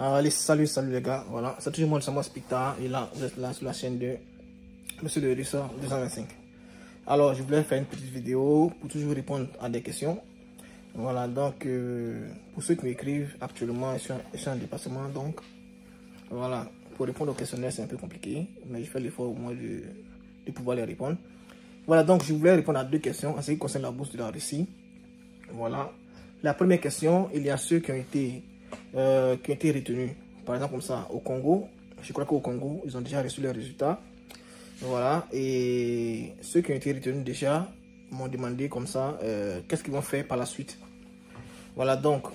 Allez, salut les gars, voilà, c'est toujours moi, c'est moi Spicta, et là, vous êtes là sur la chaîne de Monsieur le Russell 225. Alors, je voulais faire une petite vidéo pour toujours répondre à des questions. Voilà, donc, pour ceux qui m'écrivent actuellement, je suis en déplacement, donc, voilà, pour répondre aux questionnaires, c'est un peu compliqué, mais je fais l'effort au moins de pouvoir les répondre. Voilà, donc, je voulais répondre à deux questions en ce qui concerne la bourse de la Russie. Voilà, la première question, il y a ceux qui ont été retenus, par exemple comme ça au Congo. Je crois qu'au Congo ils ont déjà reçu les résultats, voilà, et ceux qui ont été retenus déjà m'ont demandé comme ça qu'est-ce qu'ils vont faire par la suite. Voilà, donc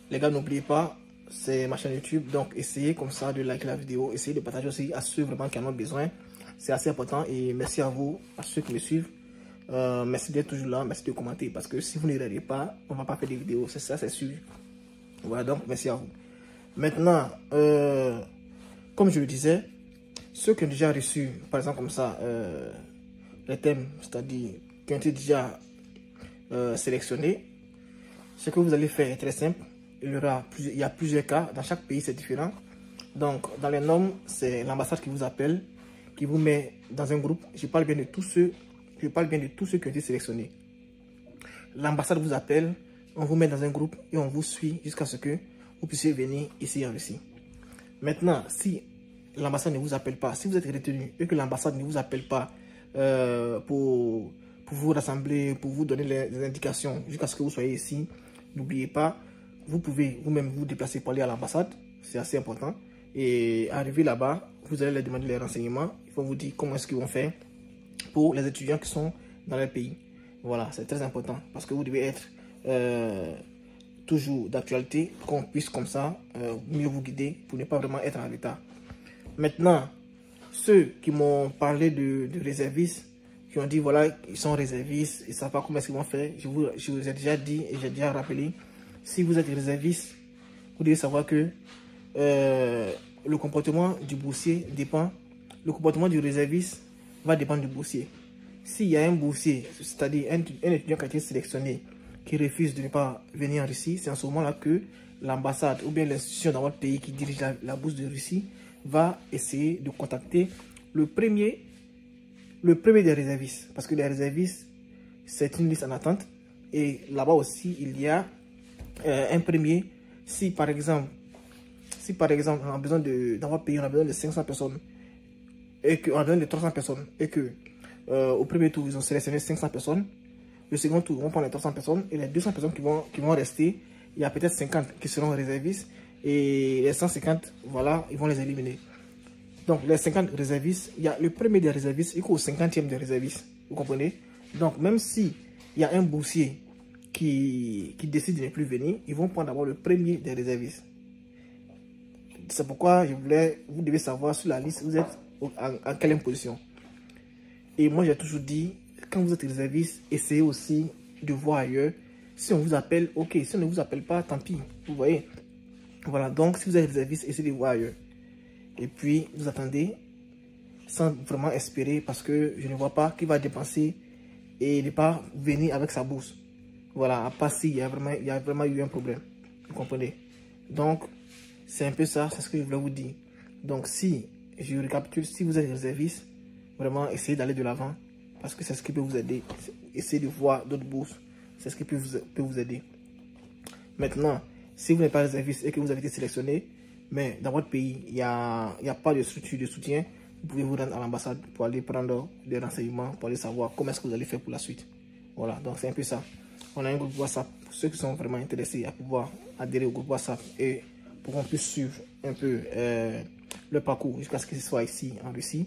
les gars, n'oubliez pas, c'est ma chaîne YouTube, donc essayez comme ça de liker la vidéo, essayez de partager aussi à ceux vraiment qui en ont besoin, c'est assez important. Et merci à vous, à ceux qui me suivent. Merci d'être toujours là, merci de commenter, parce que si vous ne regardez pas, on ne va pas faire des vidéos, c'est ça, c'est sûr. Voilà, donc merci à vous. Maintenant, comme je le disais, ceux qui ont déjà reçu, par exemple comme ça, les thèmes, c'est-à-dire qui ont été déjà sélectionnés, ce que vous allez faire est très simple. Il y a plusieurs cas, dans chaque pays c'est différent. Donc dans les normes, c'est l'ambassade qui vous appelle, qui vous met dans un groupe. Je parle bien de tous ceux qui ont été sélectionnés. L'ambassade vous appelle, on vous met dans un groupe et on vous suit jusqu'à ce que vous puissiez venir ici en Russie. Maintenant, si l'ambassade ne vous appelle pas, si vous êtes retenu et que l'ambassade ne vous appelle pas pour vous rassembler, pour vous donner les indications jusqu'à ce que vous soyez ici, n'oubliez pas, vous pouvez vous-même vous déplacer pour aller à l'ambassade, c'est assez important. Et arriver là-bas, vous allez leur demander les renseignements, ils vont vous dire comment est-ce qu'ils vont faire pour les étudiants qui sont dans leur pays. Voilà, c'est très important parce que vous devez être toujours d'actualité, qu'on puisse comme ça mieux vous guider pour ne pas vraiment être en retard. Maintenant, ceux qui m'ont parlé de réservistes, qui ont dit voilà, ils sont réservistes, ils ne savent pas comment est-ce qu'ils vont faire, je vous ai déjà dit et j'ai déjà rappelé, si vous êtes réserviste, vous devez savoir que le comportement du boursier dépend, le comportement du réserviste va dépendre du boursier. S'il y a un boursier, c'est-à-dire un étudiant qui a été sélectionné, qui refuse de ne pas venir en Russie, c'est en ce moment-là que l'ambassade ou bien l'institution dans votre pays qui dirige la bourse de Russie va essayer de contacter le premier des réservistes. Parce que les réservistes, c'est une liste en attente. Et là-bas aussi, il y a un premier. Si par exemple, on a besoin dans votre pays, on a besoin de 500 personnes, et qu'on a besoin de 300 personnes, et que au premier tour, ils ont sélectionné 500 personnes. Le second tour, on prend les 300 personnes et les 200 personnes qui vont rester, il y a peut-être 50 qui seront réservistes et les 150, voilà, ils vont les éliminer. Donc, les 50 réservistes, il y a le premier des réservistes, il faut au 50e des réservistes, vous comprenez? Donc, même si il y a un boursier qui décide de ne plus venir, ils vont prendre d'abord le premier des réservistes. C'est pourquoi vous devez savoir sur la liste, vous êtes en quelle position. Et moi, j'ai toujours dit, quand vous êtes réserviste, essayez aussi de voir ailleurs. Si on vous appelle, ok. Si on ne vous appelle pas, tant pis. Vous voyez. Voilà. Donc, si vous êtes réserviste, essayez de voir ailleurs. Et puis, vous attendez sans vraiment espérer parce que je ne vois pas qui va dépenser et ne pas venir avec sa bourse. Voilà. À part s'il y a vraiment eu un problème. Vous comprenez? Donc, c'est un peu ça. C'est ce que je voulais vous dire. Donc, si je récapitule, si vous êtes réserviste, vraiment, essayez d'aller de l'avant. Parce que c'est ce qui peut vous aider. Essayez de voir d'autres bourses. C'est ce qui peut vous aider. Maintenant, si vous n'êtes pas réserviste et que vous avez été sélectionné, mais dans votre pays, il n'y a pas de structure de soutien, vous pouvez vous rendre à l'ambassade pour aller prendre des renseignements, pour aller savoir comment est-ce que vous allez faire pour la suite. Voilà, donc c'est un peu ça. On a un groupe WhatsApp pour ceux qui sont vraiment intéressés à pouvoir adhérer au groupe WhatsApp et pour qu'on puisse suivre un peu le parcours jusqu'à ce qu'ils soient ici en Russie.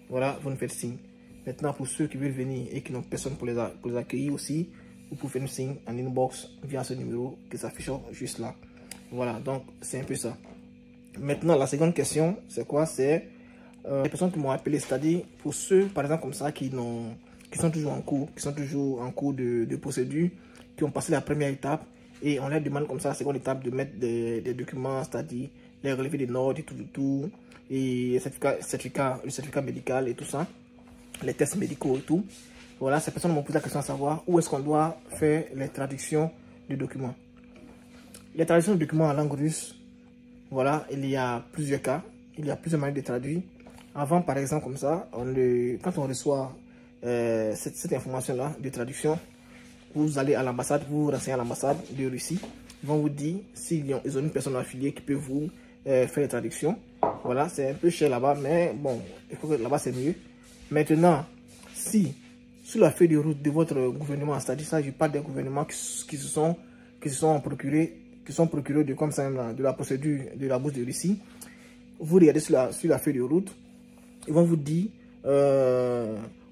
Voilà, vous nous faites signe. Maintenant, pour ceux qui veulent venir et qui n'ont personne pour les accueillir aussi, vous pouvez nous signer en inbox via ce numéro qui s'affiche juste là. Voilà, donc c'est un peu ça. Maintenant, la seconde question, c'est quoi? C'est les personnes qui m'ont appelé, c'est-à-dire pour ceux, par exemple, comme ça, qui sont toujours en cours de procédure, qui ont passé la première étape et on leur demande comme ça la seconde étape de mettre des documents, c'est-à-dire les relevés des notes et tout, et le certificat médical et tout ça. Les tests médicaux et tout. Voilà, ces personnes m'ont posé la question à savoir où est-ce qu'on doit faire les traductions de documents. Les traductions de documents en langue russe, Voilà, il y a plusieurs cas, il y a plusieurs manières de traduire. Avant, par exemple, comme ça, quand on reçoit cette information-là de traduction, vous allez à l'ambassade, vous vous renseignez à l'ambassade de Russie. Ils vont vous dire s'ils ont une personne affiliée qui peut vous faire les traductions. Voilà, c'est un peu cher là-bas, mais bon, il faut que là-bas c'est mieux. Maintenant, si sur la feuille de route de votre gouvernement, c'est-à-dire ça, je parle des gouvernements qui se sont procurés de comme ça, de la procédure de la bourse de Russie, vous regardez sur la feuille de route, ils vont vous dire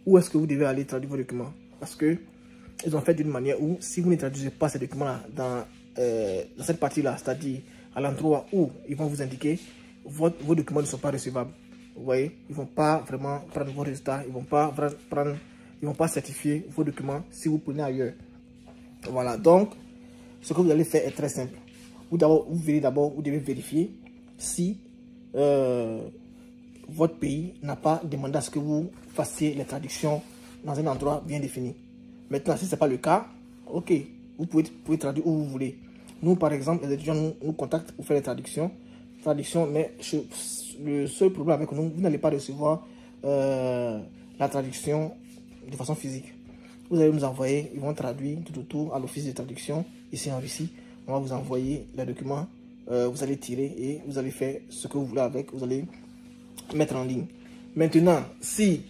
où est-ce que vous devez aller traduire vos documents. Parce que ils ont fait d'une manière où, si vous ne traduisez pas ces documents-là dans cette partie-là, c'est-à-dire à l'endroit où ils vont vous indiquer, vos documents ne sont pas recevables. Vous voyez, ils ne vont pas vraiment prendre vos résultats, ils ne vont pas certifier vos documents si vous prenez ailleurs. Voilà, donc, ce que vous allez faire est très simple. Vous devez vérifier si votre pays n'a pas demandé à ce que vous fassiez les traductions dans un endroit bien défini. Maintenant, si ce n'est pas le cas, ok, vous pouvez traduire où vous voulez. Nous, par exemple, les étudiants nous contactent pour faire les traductions, mais le seul problème avec nous, vous n'allez pas recevoir la traduction de façon physique. Vous allez nous envoyer, ils vont traduire tout autour à l'office de traduction, ici en Russie. On va vous envoyer les documents, vous allez tirer et vous allez faire ce que vous voulez avec, vous allez mettre en ligne. Maintenant, si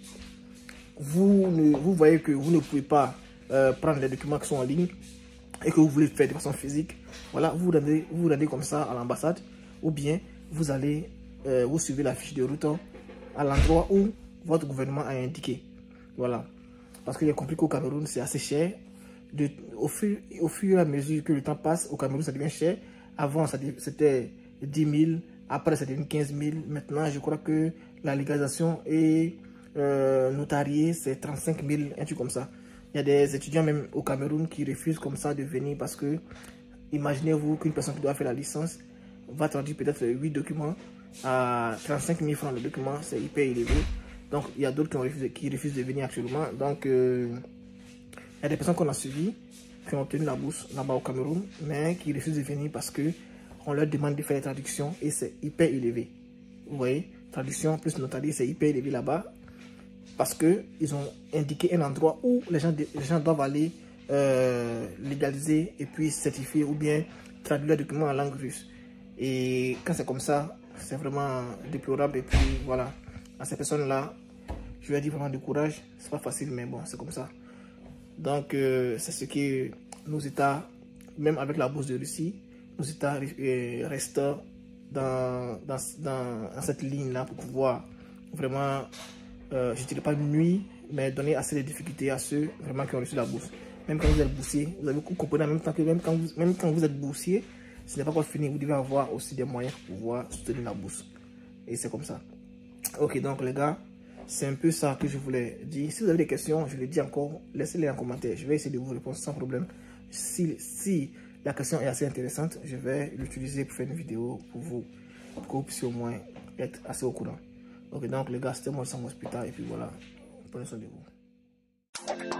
vous voyez que vous ne pouvez pas prendre les documents qui sont en ligne et que vous voulez faire de façon physique, voilà, vous rendez comme ça à l'ambassade, ou bien vous allez vous suivez la fiche de route à l'endroit où votre gouvernement a indiqué. Voilà, parce qu'il est compris qu'au Cameroun c'est assez cher. Au fur et à mesure que le temps passe, au Cameroun ça devient cher. Avant c'était 10 000, après ça devient 15 000. Maintenant je crois que la légalisation et notarié c'est 35 000, un truc comme ça. Il y a des étudiants même au Cameroun qui refusent comme ça de venir parce que imaginez-vous qu'une personne qui doit faire la licence va traduire peut-être 8 documents à 35 000 francs le document, c'est hyper élevé. Donc il y a d'autres qui refusent de venir actuellement. Donc il y a des personnes qu'on a suivies qui ont obtenu la bourse là-bas au Cameroun, mais qui refusent de venir parce que on leur demande de faire les traductions et c'est hyper élevé. Vous voyez, traduction plus notarié, c'est hyper élevé là-bas. Parce qu'ils ont indiqué un endroit où les gens doivent aller légaliser et puis certifier ou bien traduire les documents en langue russe. Et quand c'est comme ça, c'est vraiment déplorable. Et puis voilà, à ces personnes-là, je leur dis vraiment du courage. C'est pas facile, mais bon, c'est comme ça. Donc, c'est ce que nos États, même avec la bourse de Russie, nos États restent dans cette ligne-là pour pouvoir vraiment... je ne dirais pas nuit, mais donner assez de difficultés à ceux vraiment qui ont reçu la bourse. Même quand vous êtes boursier, vous avez compris en même temps que même quand vous êtes boursier, ce n'est pas encore fini, vous devez avoir aussi des moyens pour pouvoir soutenir la bourse. Et c'est comme ça. Ok, donc les gars, c'est un peu ça que je voulais dire. Si vous avez des questions, je le dis encore, laissez-les en commentaire. Je vais essayer de vous répondre sans problème. Si la question est assez intéressante, je vais l'utiliser pour faire une vidéo pour vous puissiez au moins être assez au courant. Ok, donc les gars, c'était moi, Sam Hospital, et puis voilà, prenez soin de vous.